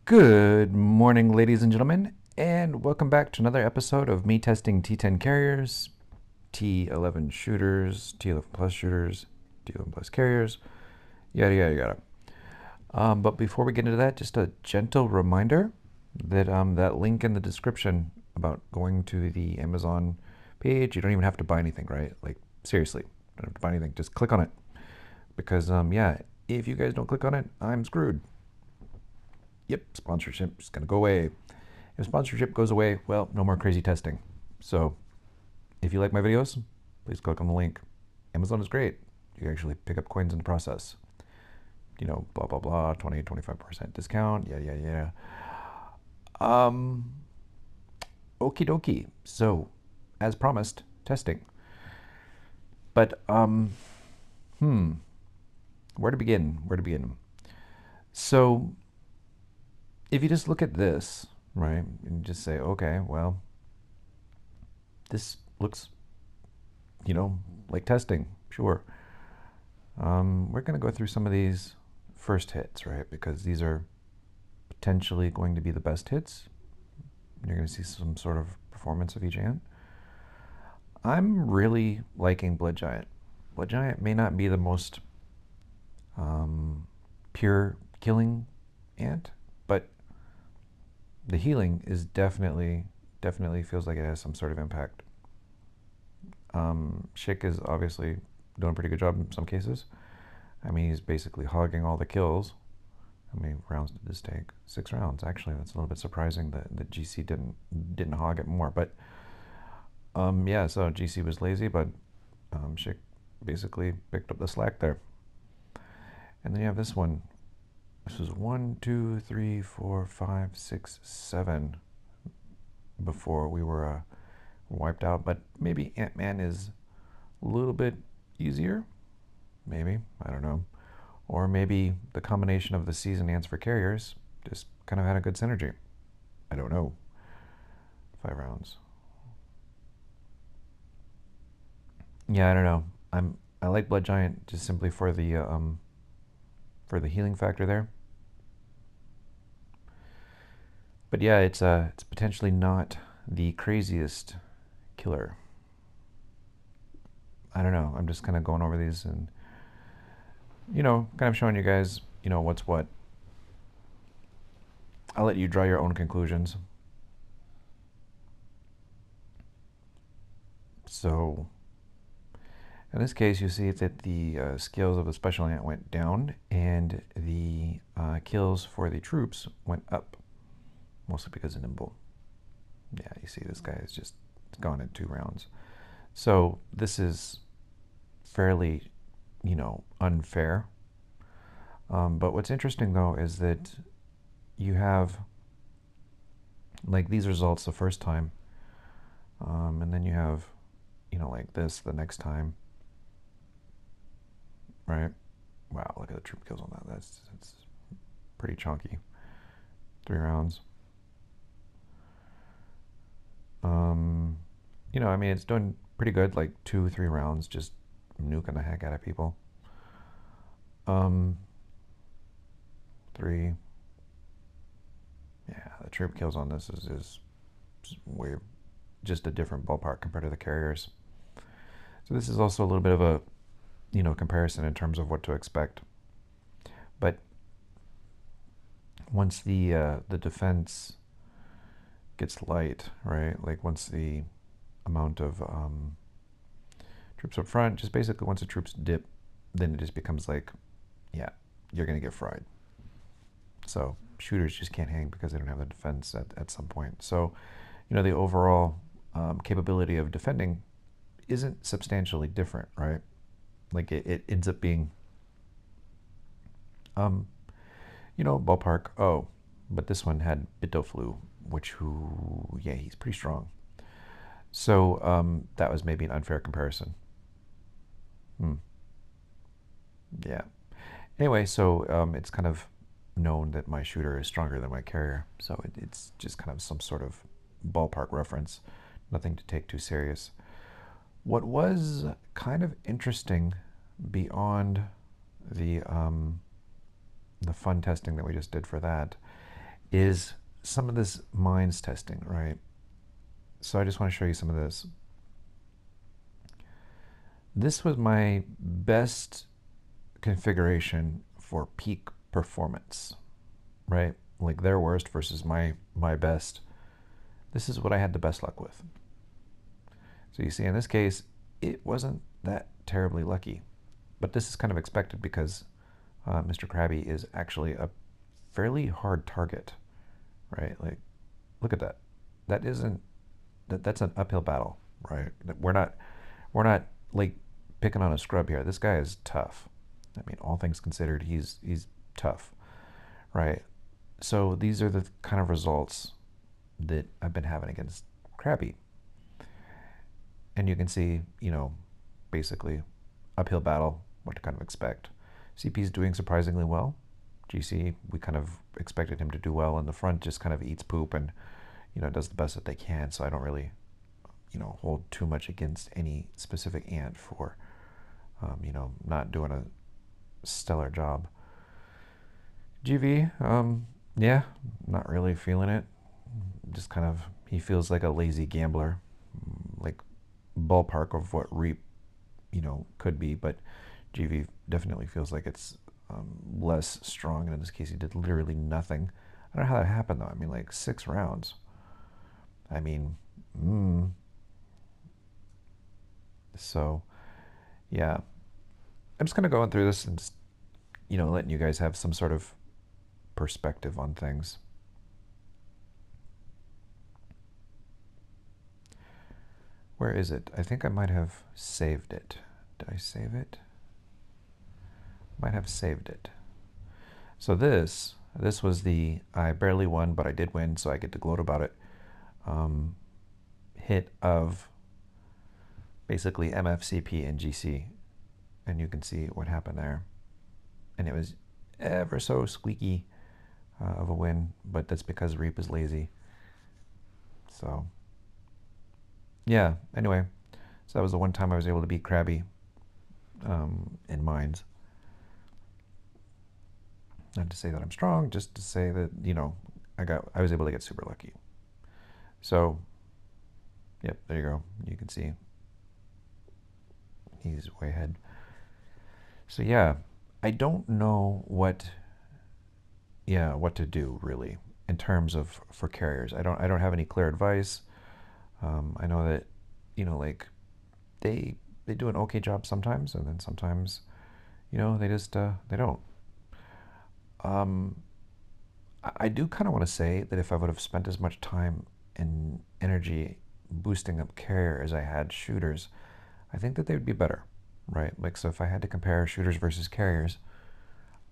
Good morning, ladies and gentlemen, and welcome back to another episode of me testing T10 carriers, T11 shooters, T11 plus shooters, T11 plus carriers, yada yada yada. But before we get into that, just a gentle reminder that that link in the description about going to the Amazon page, you don't even have to buy anything, right? Like seriously, you don't have to buy anything. Just click on it because yeah, if you guys don't click on it, I'm screwed. Yep, sponsorship is gonna go away. If sponsorship goes away, well, no more crazy testing. So if you like my videos, please click on the link. Amazon is great. You actually pick up coins in the process. You know, blah, blah, blah, 20, 25% discount, yeah, yeah, yeah. Okie dokie. So, as promised, testing. But, where to begin? Where to begin? So, if you just look at this, right, and just say, okay, well, this looks, like testing, sure. We're going to go through some of these first hits, right? Because these are potentially going to be the best hits. You're going to see some sort of performance of each ant. I'm really liking Blood Giant. Blood Giant may not be the most pure killing ant, but the healing is definitely feels like it has some sort of impact. Schick is obviously doing a pretty good job in some cases. I mean, he's basically hogging all the kills. How many rounds did this take? 6 rounds. Actually, that's a little bit surprising that GC didn't hog it more. But yeah, so GC was lazy, but Schick basically picked up the slack there. And then you have this one. This was 1, 2, 3, 4, 5, 6, 7 before we were wiped out. But maybe Ant-Man is a little bit easier. Maybe, I don't know. Or maybe the combination of the season ants for carriers just kind of had a good synergy. I don't know. 5 rounds. Yeah, I don't know. I like Blood Giant just simply for the healing factor there. But yeah, it's potentially not the craziest killer. I don't know. I'm just kind of going over these and kind of showing you guys, what's what. I'll let you draw your own conclusions. So, in this case, you see that the skills of the special ant went down, and the kills for the troops went up, mostly because of nimble. Yeah, you see this guy is just gone in 2 rounds. So this is fairly, unfair. But what's interesting though is that you have like these results the first time, and then you have, like this the next time, right? Wow, look at the troop kills on that. That's pretty chunky. 3 rounds. I mean, it's doing pretty good. Like 2, 3 rounds, just nuking the heck out of people. 3. Yeah, the troop kills on this is way just a different ballpark compared to the carriers. So this is also a little bit of a comparison in terms of what to expect. But once the defense gets light, right? Like once the amount of troops up front, just basically once the troops dip, then it just becomes like, yeah, you're gonna get fried. So shooters just can't hang because they don't have the defense at some point. So, the overall capability of defending isn't substantially different, right? Like it ends up being, ballpark. Oh, but this one had Bitoflu, yeah, he's pretty strong. So that was maybe an unfair comparison. Yeah. Anyway, so it's kind of known that my shooter is stronger than my carrier. So it's just kind of some sort of ballpark reference. Nothing to take too serious. What was kind of interesting beyond the fun testing that we just did for that is some of this mines testing, right? So I just want to show you some of this. This was my best configuration for peak performance, right? Like their worst versus my best. This is what I had the best luck with. So you see in this case, it wasn't that terribly lucky, but this is kind of expected because Mr. Krabby is actually a fairly hard target, right? Like, look at that. That isn't that's an uphill battle, right? We're not like picking on a scrub here. This guy is tough. I mean, all things considered, he's tough, right? So these are the kind of results that I've been having against Krabby. And you can see, basically uphill battle, what to kind of expect. CP's doing surprisingly well. GC, we kind of expected him to do well in the front, just kind of eats poop and, does the best that they can. So I don't really, hold too much against any specific ant for, not doing a stellar job. GV, yeah, not really feeling it. Just kind of, he feels like a lazy gambler, like ballpark of what Reap, could be, but GV definitely feels like it's less strong. And in this case, he did literally nothing. I don't know how that happened though. I mean, like 6 rounds. I mean, so yeah, I'm just kind of going through this and just, letting you guys have some sort of perspective on things. Where is it? I think I might have saved it. Did I save it? Might have saved it. So this was the, I barely won, but I did win, so I get to gloat about it. Hit of basically MFCP and GC. And you can see what happened there. And it was ever so squeaky of a win, but that's because Reap is lazy. So yeah, anyway, so that was the one time I was able to beat Krabby in mines. Not to say that I'm strong, just to say that, I was able to get super lucky. So, yep, there you go. You can see he's way ahead. So yeah, I don't know what to do really in terms of for carriers. I don't have any clear advice. I know that, like they do an okay job sometimes, and then sometimes, they just they don't. I do kind of want to say that if I would have spent as much time and energy boosting up carrier as I had shooters, I think that they would be better, right? Like, so if I had to compare shooters versus carriers,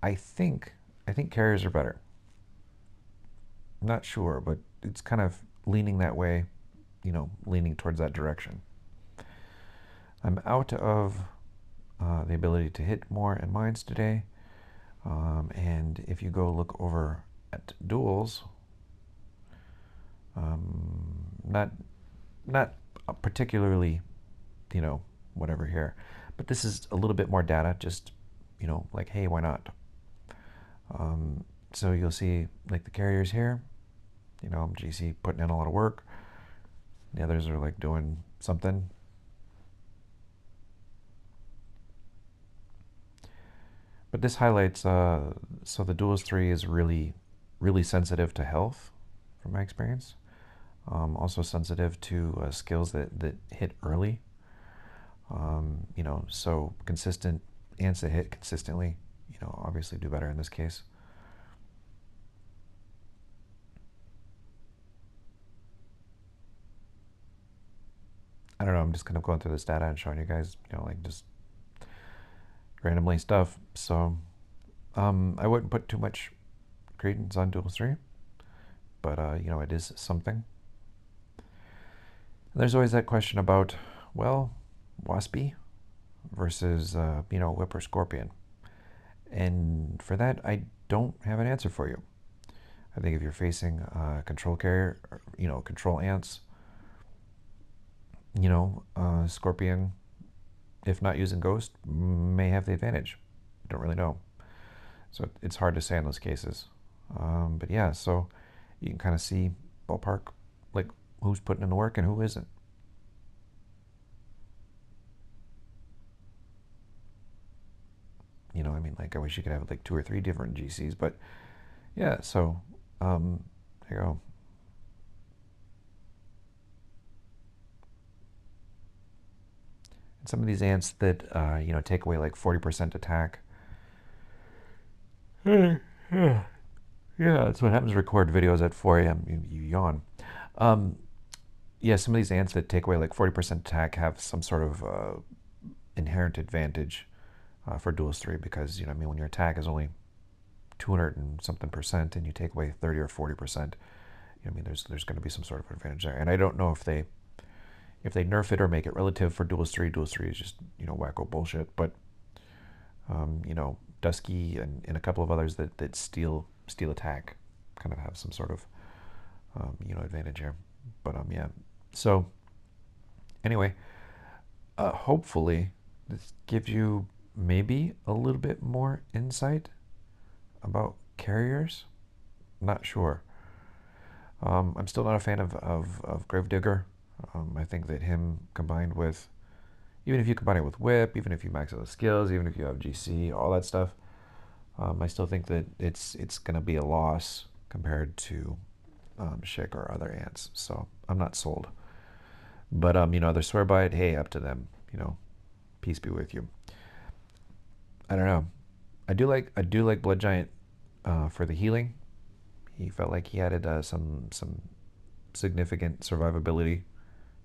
I think carriers are better. I'm not sure, but it's kind of leaning that way, leaning towards that direction. I'm out of the ability to hit more in mines today. And if you go look over at duels, not particularly, whatever here, but this is a little bit more data, just, like, hey, why not? So you'll see like the carriers here, GC putting in a lot of work. The others are like doing something. But this highlights, so the Duels 3 is really, really sensitive to health, from my experience. Also sensitive to skills that hit early. So consistent ants that hit consistently, obviously do better in this case. I don't know, I'm just kind of going through this data and showing you guys, like just randomly stuff. So I wouldn't put too much credence on Duels 3, but it is something. And there's always that question about, well, Waspy versus Whip or Scorpion. And for that, I don't have an answer for you. I think if you're facing control carrier, control ants, Scorpion, if not using Ghost, may have the advantage. Don't really know. So it's hard to say in those cases. But yeah, so you can kind of see ballpark, like who's putting in the work and who isn't. You know, I mean, like I wish you could have like 2 or 3 different GCs, but yeah. So there you go. And some of these ants that you know, take away like 40% attack. Yeah, that's what happens. Record videos at 4 a.m. You yawn. Um, yeah, some of these ants that take away like 40% attack have some sort of inherent advantage for duelist 3, because, you know, I mean, when your attack is only 200 and something percent and you take away 30 or 40%, you know, I mean, there's going to be some sort of advantage there. And I don't know if they nerf it or make it relative for duelist 3. Duelist 3 is just, you know, wacko bullshit. But you know, Dusky and a couple of others that steal attack kind of have some sort of you know, advantage here. But yeah. So anyway, hopefully this gives you maybe a little bit more insight about carriers. Not sure. I'm still not a fan of Gravedigger. I think that him combined with, even if you combine it with Whip, even if you max out the skills, even if you have GC, all that stuff, I still think that it's going to be a loss compared to Schick or other ants. So I'm not sold. But you know, they swear by it. Hey, up to them. You know, peace be with you. I don't know. I do like Blood Giant for the healing. He felt like he added some significant survivability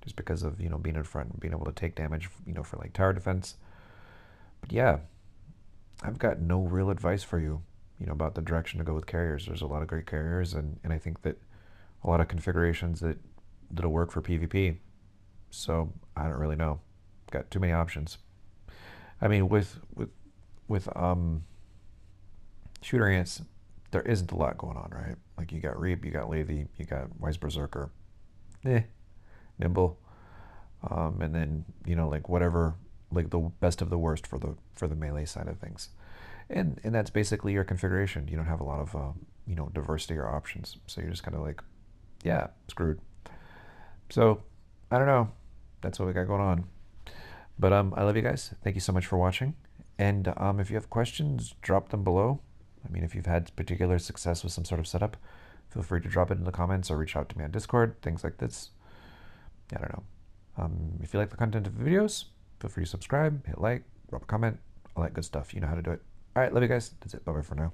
just because of, you know, being in front and being able to take damage, you know, for like tower defense. But yeah, I've got no real advice for you, you know, about the direction to go with carriers. There's a lot of great carriers, and I think that a lot of configurations that'll work for PvP. So I don't really know. Got too many options. I mean, with shooter ants, there isn't a lot going on, right? Like you got Reap, you got Levi, you got Wise Berserker, Nimble, and then, you know, like whatever, like the best of the worst for the melee side of things, and that's basically your configuration. You don't have a lot of you know, diversity or options, so you're just kind of like, yeah, screwed. So I don't know. That's what we got going on. But I love you guys. Thank you so much for watching. And if you have questions, drop them below. I mean, if you've had particular success with some sort of setup, feel free to drop it in the comments or reach out to me on Discord, things like this. I don't know. If you like the content of the videos, feel free to subscribe, hit like, drop a comment, all that good stuff. You know how to do it. All right, love you guys. That's it. Bye-bye for now.